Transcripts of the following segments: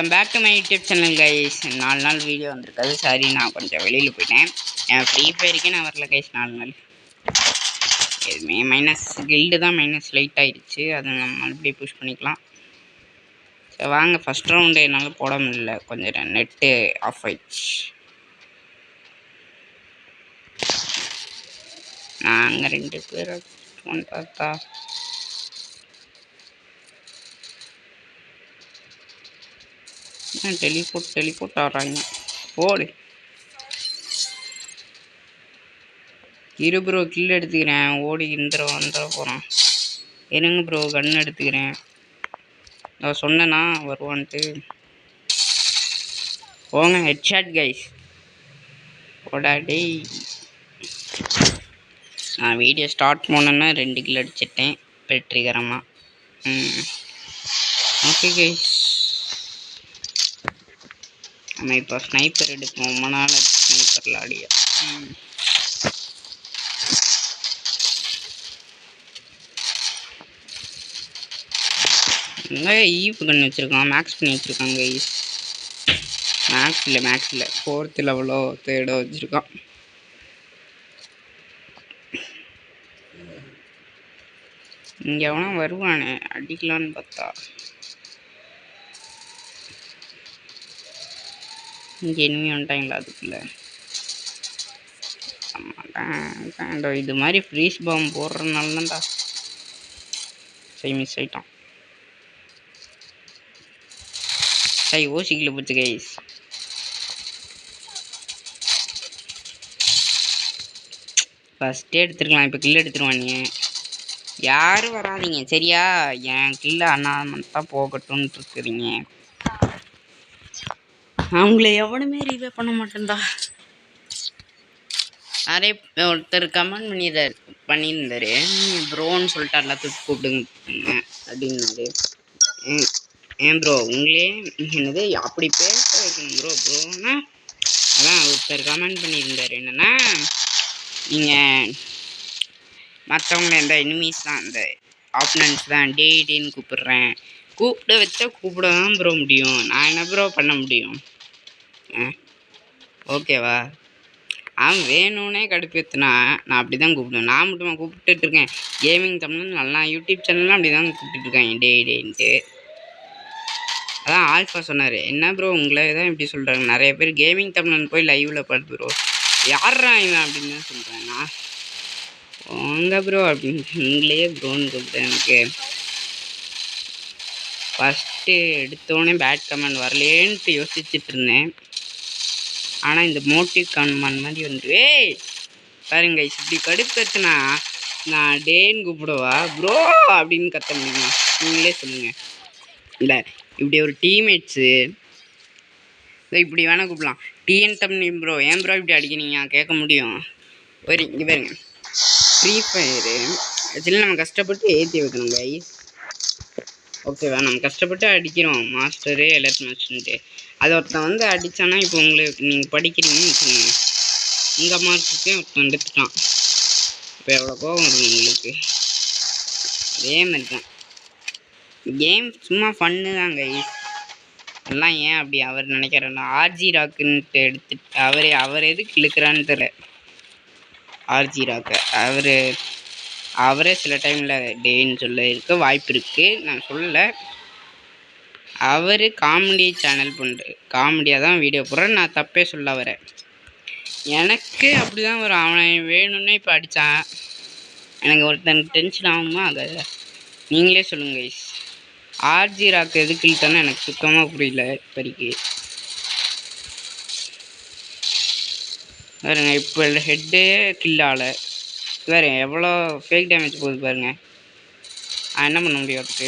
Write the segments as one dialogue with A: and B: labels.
A: Welcome back to my YouTube channel guys. 4 நாள் video வந்திருக்காது. Sorry, நான் கொஞ்சம் வெளியில் போயிட்டேன். ஃப்ரீ ஃபயருக்கே நான் வரல கைஸ் 4 நாள். எதுவுமே மைனஸ் கில்டு தான் மைனஸ் லைட் ஆயிடுச்சு. அதை நம்ம மறுபடியும் புஷ் பண்ணிக்கலாம். சரி வாங்க, ஃபஸ்ட் ரவுண்டு என்னால் போட முடியல, கொஞ்சம் நெட்டு ஆஃப் ஆயிடுச்சு. நாங்கள் 2 பேர் பார்த்தா டெலிபோர்ட் ஆடுறாங்க. போடு இரு ப்ரோ, கில் எடுத்துக்கிறேன். ஓடி வந்துட போகிறான். இருங்க ப்ரோ, கன் எடுத்துக்கிறேன். நான் சொன்னேன்னா வருவான்ட்டு. போங்க, ஹெட்ஷாட் கைஸ். போடா டேய். நான் வீடியோ ஸ்டார்ட் பண்ணேன்னா 2 கில் அடிச்சிட்டேன் வெற்றிகரமாக. ஓகே கைஸ், நம்ம இப்போ ஸ்னைப்பர் எடுப்போம். ரொம்ப நாள் ஸ்னைப்பரில் ஆடியா. ஈவ் கன் வச்சுருக்கான், மேக்ஸ் பண்ணி வச்சுருக்காங்க கைஸ். மேக்ஸ் இல்லை 4th லெவலோ 3rd வச்சுருக்கான். இங்கே எவனா வருவானே அடிக்கலான்னு பார்த்தா, இங்கே இனிமே வந்துட்டாங்களா அதுக்குள்ள. ஆமாண்டா, இது மாதிரி ஃப்ரீஸ் பாம் போடுறதுனால தான்டா. சரி, மிஸ் ஆகிட்டான். சரி, ஓசிக்கில் போச்சு கைஸ். ஃபஸ்ட்டே எடுத்துருக்கலாம், இப்போ கில் எடுத்துருவானே. யாரும் வராதிங்க சரியா? என் கில்ல அண்ணாமத்தான் போகட்டும்னு இருக்கிறீங்க. அவங்கள எவனுமே ரீவே பண்ண மாட்டேன்டா. நிறைய ஒருத்தர் கமெண்ட் பண்ணியிருந்தாரு, ப்ரோன்னு சொல்லிட்டு எல்லாத்துக்கும் கூப்பிடுங்க அப்படின்னாரு. ஏன் ப்ரோ உங்களே என்னது அப்படி பேச வைக்கணும் ப்ரோன்னா? அதான் ஒருத்தர் கமெண்ட் பண்ணியிருந்தார், என்னென்னா நீங்கள் மற்றவங்கள இந்த எனிமீஸ் தான், இந்த ஆப்னன்ஸ் தான் டேன்னு கூப்பிடுறேன். கூப்பிட வச்சா கூப்பிட தான் ப்ரோ முடியும். நான் என்ன ப்ரோ பண்ண முடியும்? ஓகேவா? அவன் வேணும்னே கடுப்பேற்றுனா நான் அப்படி தான் கூப்பிடுவேன். நான் மட்டும் கூப்பிட்டுருக்கேன். கேமிங் தமிழ் நல்லா யூடியூப் சேனல்லாம் அப்படி தான் கூப்பிட்டுருக்காங்க டேன்ட்டு. அதான் ஆல்ஃபா சொன்னார், என்ன ப்ரோ உங்களை தான் இப்படி சொல்கிறாங்க. நிறைய பேர் கேமிங் தமிழன் போய் லைவில் பார்த்து ப்ரோ யாரா இவன் அப்படின்னு தான் சொல்கிறேன். நான் உங்க ப்ரோ அப்படின்னு நீங்களே ப்ரோன்னு கூப்பிட்டேன். எனக்கு ஃபஸ்ட்டு எடுத்தோடனே பேட் கமெண்ட் வரலேன்ட்டு யோசிச்சுட்டு இருந்தேன். ஆனால் இந்த மோட்டிவ் கமெண்ட் மாதிரி வந்துட்டு பாருங்க இப்படி கடுப்பேற்றுனா நான் டேன்னு கூப்பிடுவா ப்ரோ அப்படின்னு கத்த முடியுமா? நீங்களே சொல்லுங்கள். இல்லை இப்படி ஒரு டீம்மேட்ஸு இப்படி வேணால் கூப்பிடலாம். டிஎன் தமிழ் ப்ரோ ஏன் ப்ரோ இப்படி அடிக்கிறீங்க கேட்க முடியும். ஒரு இங்கே பாருங்க, ஃப்ரீ ஃபயரு ஆக்சுவலி நம்ம கஷ்டப்பட்டு ஏற்றி வைக்கணும் கைஸ். ஓகேவா? நம்ம கஷ்டப்பட்டு அடிக்கிறோம் மாஸ்டரு எல்லாத்தையும் வச்சுட்டு. அது ஒருத்தன் வந்து அடித்தானா, இப்போ உங்களுக்கு நீங்கள் படிக்கிறீங்கன்னு வச்சுக்கோங்க, உங்கள் மார்க்குக்கே ஒருத்தன் எடுத்துட்டான், இப்போ எவ்வளோ கோவம் வரும் உங்களுக்கு? அதே மாதிரி தான் கேம், சும்மா ஃபன்னு தான் கைஸ். எல்லாம் ஏன் அப்படி அவர் நினைக்கிறேன்னா, ஆர்ஜி ராக்குன்ட்டு எடுத்துட்டு அவர் எதுக்கு இழுக்கிறான்னு தெரியல. ஆர்ஜி ராக்கை அவரே சில டைமில் டேன்னு சொல்ல இருக்க வாய்ப்பு இருக்குது, நான் சொல்லலை. அவர் காமெடி சேனல் பண்ணுறாரு, காமெடியாக தான் வீடியோ போடுறேன், நான் தப்பே சொல்ல வரேன். எனக்கு அப்படி தான் வரும். அவனை வேணும்னே இப்போ அடித்தான், எனக்கு ஒருத்தனுக்கு டென்ஷன் ஆகுமா? அதை நீங்களே சொல்லுங்க கைஸ். ஆர்ஜி ராக்கு எதுக்கு இழுத்தானே எனக்கு சுத்தமாக புரியல இப்போதைக்கு. பாருங்க இப்போ ஹெட்டே கில்லால் வேறு எவ்வளோ ஃபேக் டேமேஜ் போகுது பாருங்க. என்ன பண்ண முடியும் அதுக்கு?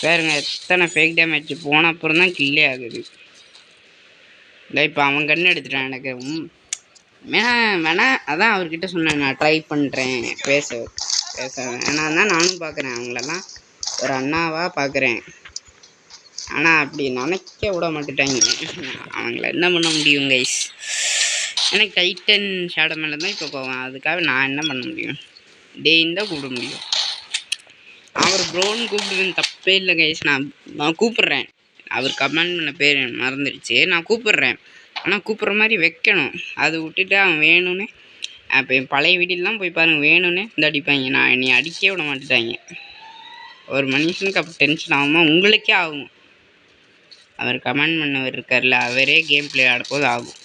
A: பாருங்க எத்தனை ஃபேக் டேமேஜ் போன அப்புறம் தான் கில்லே ஆகுது. இல்லை இப்போ அவன் கன்று எடுத்துட்டான். எனக்கு வேணா அதான் அவர்கிட்ட சொன்னேன், நான் ட்ரை பண்ணுறேன் பேச வேணா தான் நானும் பார்க்குறேன். அவங்களெல்லாம் ஒரு அண்ணாவாக பார்க்குறேன். ஆனால் அப்படி நினைக்க விட மாட்டேட்டாங்க. அவங்கள என்ன பண்ண முடியும் கைஸ்? எனக்கு டைட்டன் ஷேடோ மேலே தான் இப்போ போவேன். அதுக்காக நான் என்ன பண்ண முடியும்? டேன்னு தான் கூப்பிட முடியும். அவர் ப்ரோன்னு கூப்பிடுவேன், தப்பு வாய்ப்பே இல்லை கைஸ். நான் கூப்பிட்றேன். அவர் கமெண்ட் பண்ண பேர் மறந்துடுச்சு. நான் கூப்பிட்றேன், ஆனால் கூப்பிட்ற மாதிரி வைக்கணும். அதை விட்டுட்டு அவன் வேணும்னு இப்போ என் பழைய வீடியோலாம் போய் பாருங்கள், வேணும்னு இந்த அடிப்பாங்க. நான் என்னை அடிக்கவே விட மாட்டேட்டாங்க. ஒரு மனுஷனுக்கு அப்போ டென்ஷன் ஆகுமா? உங்களுக்கே ஆகும். அவர் கமெண்ட் பண்ணவர் இருக்கார்ல, அவரே கேம் பிளே ஆடும்போது ஆகும்.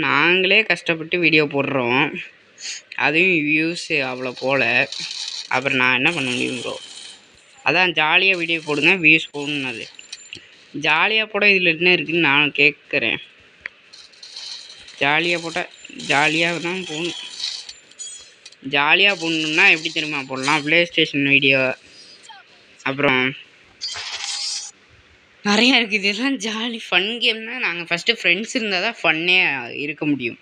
A: நாங்களே கஷ்டப்பட்டு வீடியோ போடுறோம், அதுவும் வியூஸு அவ்வளோ போல். அப்புறம் நான் என்ன பண்ண முடியும் ப்ரோ? அதான் ஜாலியாக வீடியோ போடுங்க, வியூஸ் போடணும். அது ஜாலியாக போட இதில் என்ன இருக்குதுன்னு நான் கேட்குறேன். ஜாலியாக போட்டால் ஜாலியாக தான் போகணும். ஜாலியாக போடணுன்னா எப்படி தெரியுமா போடலாம்? ப்ளே ஸ்டேஷன் வீடியோ, அப்புறம் நிறையா இருக்குது. இதெல்லாம் ஜாலி ஃபன் கேம்னால் நாங்கள் ஃபஸ்ட்டு ஃப்ரெண்ட்ஸ் இருந்தால் தான் ஃபன்னே இருக்க முடியும்.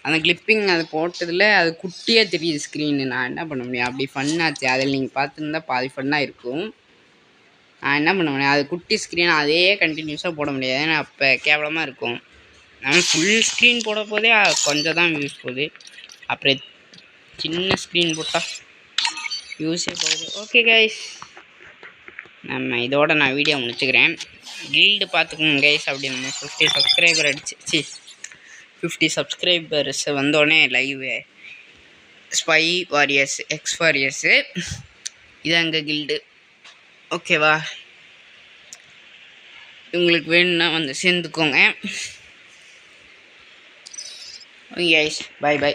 A: அந்த கிளிப்பிங் அது போட்டதில் அது குட்டியாக தெரியுது ஸ்க்ரீனு. நான் என்ன பண்ண முடியும்? அப்படி ஃபன்னாச்சு. அதில் நீங்கள் பார்த்துருந்தா பாதி ஃபன்னாக இருக்கும். நான் என்ன பண்ண முடியும்? அது குட்டி ஸ்க்ரீன் அதே கண்டினியூஸாக போட முடியாது, ஏன்னா அப்போ கேவலமாக இருக்கும். நம்ம ஃபுல் ஸ்க்ரீன் போட போதே கொஞ்சம் தான் வியூஸ் போகுது, அப்புறம் சின்ன ஸ்க்ரீன் போட்டால் வியூஸே போகுது. ஓகே கைஸ், நம்ம இதோட நான் வீடியோ முடிச்சுக்கிறேன். கில்டு பார்த்துக்கோங்க கைஸ். அப்படி நம்ம 50 சப்ஸ்கிரைபர் அடிச்சு 50 சப்ஸ்கிரைபர்ஸ் வந்தோடனே live spy warriors X warriors இதான் எங்கள் கில்டு. ஓகேவா? உங்களுக்கு வேணும்னா வந்து சேர்ந்துக்கோங்க. Okay guys, bye by.